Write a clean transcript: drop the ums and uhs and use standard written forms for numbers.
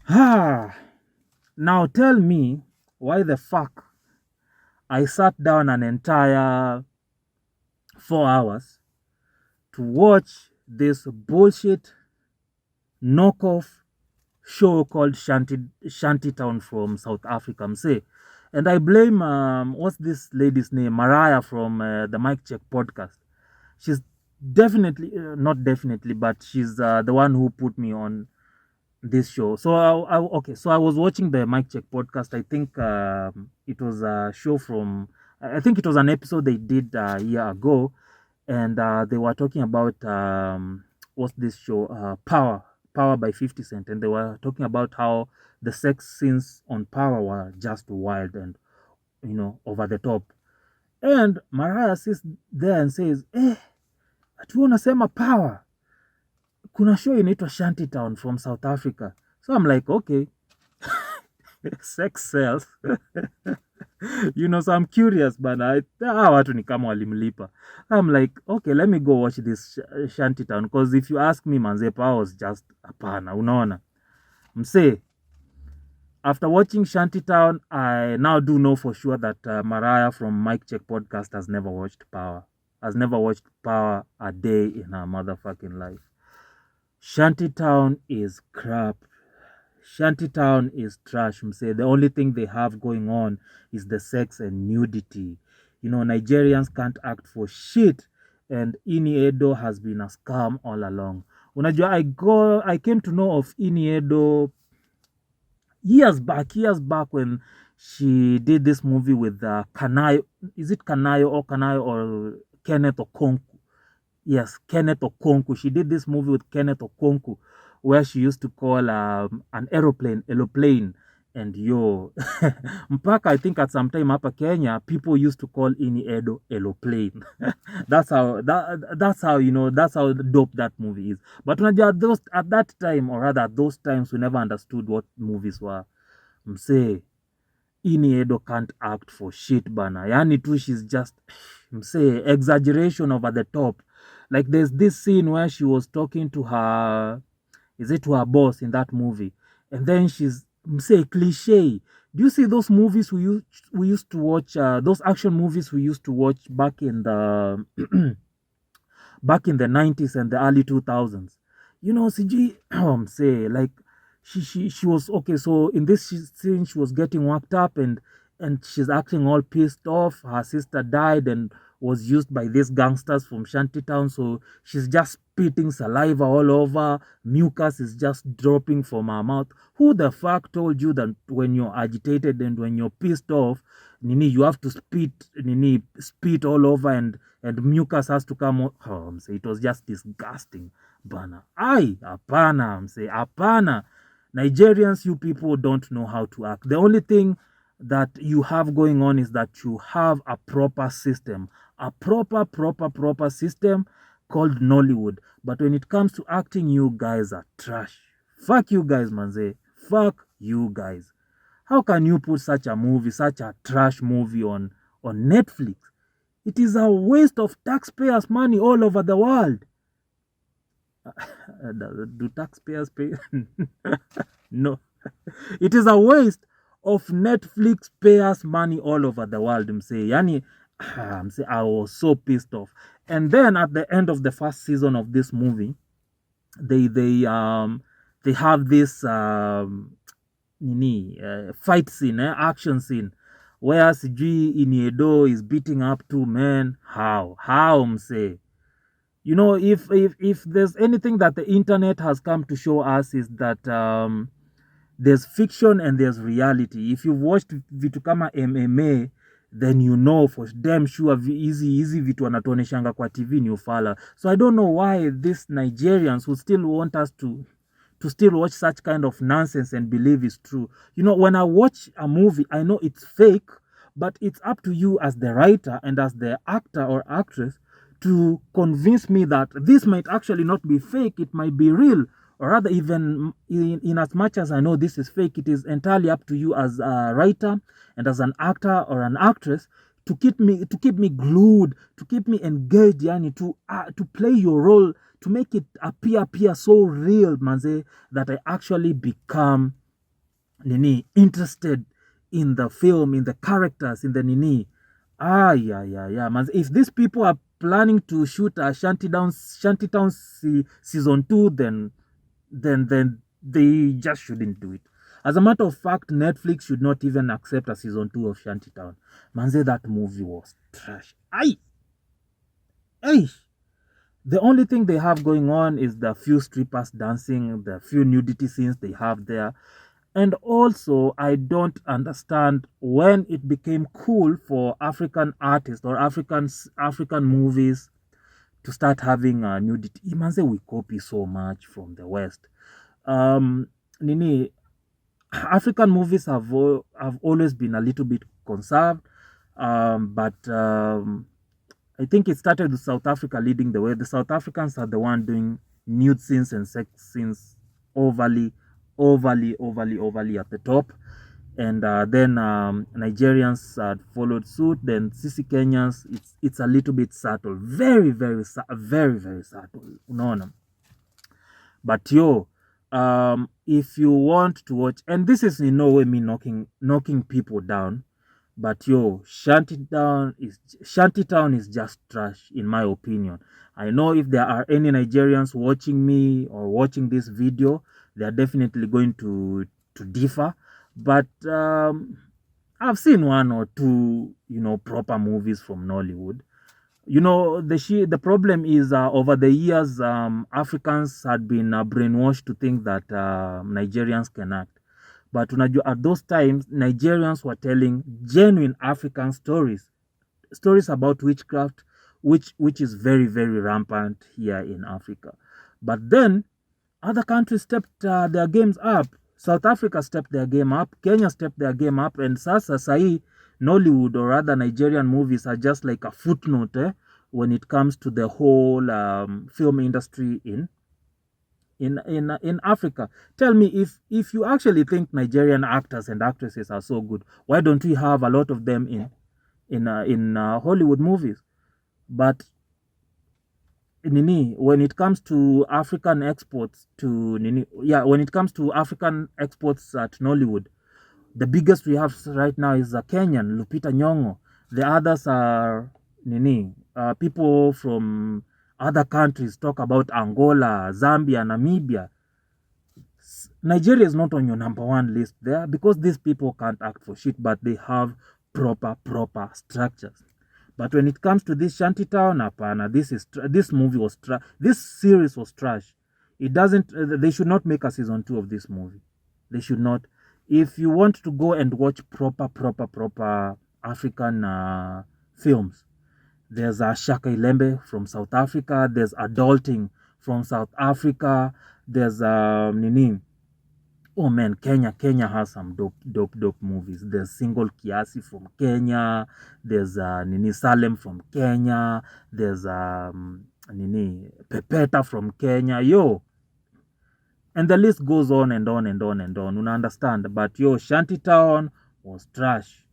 Ah, now tell me why the fuck I sat down an entire 4 hours to watch this bullshit knockoff show called Shanty Town from South Africa. Say, and I blame what's this lady's name, Mariah from the Mic Check podcast. She's definitely not definitely, but she's the one who put me on this show. So okay, so I was watching the Mic Check podcast. I think it was a show from. I think it was an episode they did a year ago, and they were talking about what's this show? Power by 50 Cent, and they were talking about how the sex scenes on Power were just wild and over the top. And Mariah sits there and says, ati unasema Power, kuna show inaitwa Shanty Town from South Africa. So I'm like, okay, sex sells. So I'm curious, but watu ni kama walimlipa. I'm like, okay, let me go watch this Shanty Town, because if you ask me, manze, Power was just hapana, unaona. Mse, after watching Shanty Town, I now do know for sure that Mariah from Mic Check podcast has never watched Power. Has never watched Power a day in her motherfucking life. Shanty Town is crap. Shanty Town is trash. Mse. The only thing they have going on is the sex and nudity. Nigerians can't act for shit. And Ini Edo has been a scam all along. Unajua, I came to know of Ini Edo years back when she did this movie with Kanayo. Is it Kanayo or Kenneth Okonkwo? Yes, Kenneth Okonkwo. She did this movie with Kenneth Okonkwo where she used to call an aeroplane. And mpaka I think at some time hapa Kenya, people used to call Ini Edo Eloplane. that's how dope that movie is. But at that time, or rather at those times, we never understood what movies were. Mse, Ini Edo can't act for shit bana. Yani too, she's just exaggeration over the top. Like there's this scene where she was talking to her boss in that movie, and then she's cliche. Do you see those movies we used to watch? Those action movies we used to watch back in the back in the 90s and the early 2000s. CG. Like she was okay. So in this scene, she was getting worked up and she's acting all pissed off. Her sister died and was used by these gangsters from Shanty Town. So she's just spitting saliva all over. Mucus is just dropping from her mouth. Who the fuck told you that when you're agitated and when you're pissed off, you have to spit all over and mucus has to come out? It was just disgusting. Bana. Apana, apana. Nigerians, you people don't know how to act. The only thing that you have going on is that you have a proper system, a proper system called Nollywood. But when it comes to acting, you guys are trash. Fuck you guys, manze. Fuck you guys. How can you put such a trash movie on Netflix? It is a waste of taxpayers' money all over the world. Do taxpayers pay? No. It is a waste of Netflix payers' money all over the world. I was so pissed off. And then at the end of the first season of this movie, they have this fight scene, action scene, where sijui Ini Edo is beating up two men. How mse? If there's anything that the internet has come to show us is that there's fiction and there's reality. If you've watched vitu kama MMA, then you know for damn sure easy vitu wanatuoneshanga kwa TV ni ufala. So I don't know why these Nigerians who still want us to still watch such kind of nonsense and believe it's true. When I watch a movie, I know it's fake, but it's up to you as the writer and as the actor or actress to convince me that this might actually not be fake, it might be real. Or rather, even in as much as I know this is fake, it is entirely up to you as a writer and as an actor or an actress to keep me glued, to keep me engaged, to play your role, to make it appear so real, manze, that I actually become nini interested in the film, in the characters, in the nini. Yeah. Man, if these people are planning to shoot a Shanty Town season 2, then they just shouldn't do it. As a matter of fact, Netflix should not even accept a season 2 of Shanty Town. Manze, that movie was trash. Ay. The only thing they have going on is the few strippers dancing, the few nudity scenes they have there. And also, I don't understand when it became cool for African artists or African movies to start having nudity. Imanze, we copy so much from the West. Nini, African movies have always been a little bit conserved, but I think it started with South Africa leading the way. The South Africans are the one doing nude scenes and sex scenes overly at the top, and then Nigerians followed suit. Then Sisi Kenyans, it's a little bit subtle, very subtle. Unaona? But if you want to watch, and this is in no way me knocking people down, but Shanty Town is just trash in my opinion. I know if there are any Nigerians watching me or watching this video, they are definitely going to differ. But I've seen one or two, proper movies from Nollywood. The problem is over the years, Africans had been brainwashed to think that Nigerians can act. But at those times, Nigerians were telling genuine African stories about witchcraft, which is very rampant here in Africa. But then other countries stepped their games up. South Africa stepped their game up. Kenya stepped their game up. And sasa sahi, Nollywood or other Nigerian movies are just like a footnote when it comes to the whole film industry in Africa. Tell me, if you actually think Nigerian actors and actresses are so good, why don't we have a lot of them in Hollywood movies? But when it comes to African exports to when it comes to African exports at Nollywood, the biggest we have right now is a Kenyan, Lupita Nyong'o. The others are people from other countries. Talk about Angola, Zambia, Namibia. Nigeria is not on your number one list there because these people can't act for shit, but they have proper structures. But when it comes to this Shanty Town, apana, this series was trash. It doesn't. They should not make a season 2 of this movie. They should not. If you want to go and watch proper African films, there's a Shaka Ilembe from South Africa. There's Adulting from South Africa. There's oh man, Kenya has some dope movies. There's Single Kiasi from Kenya. There's Salem from Kenya. There's Pepeta from Kenya. And the list goes on and on. Una understand? But Shanty Town was trash.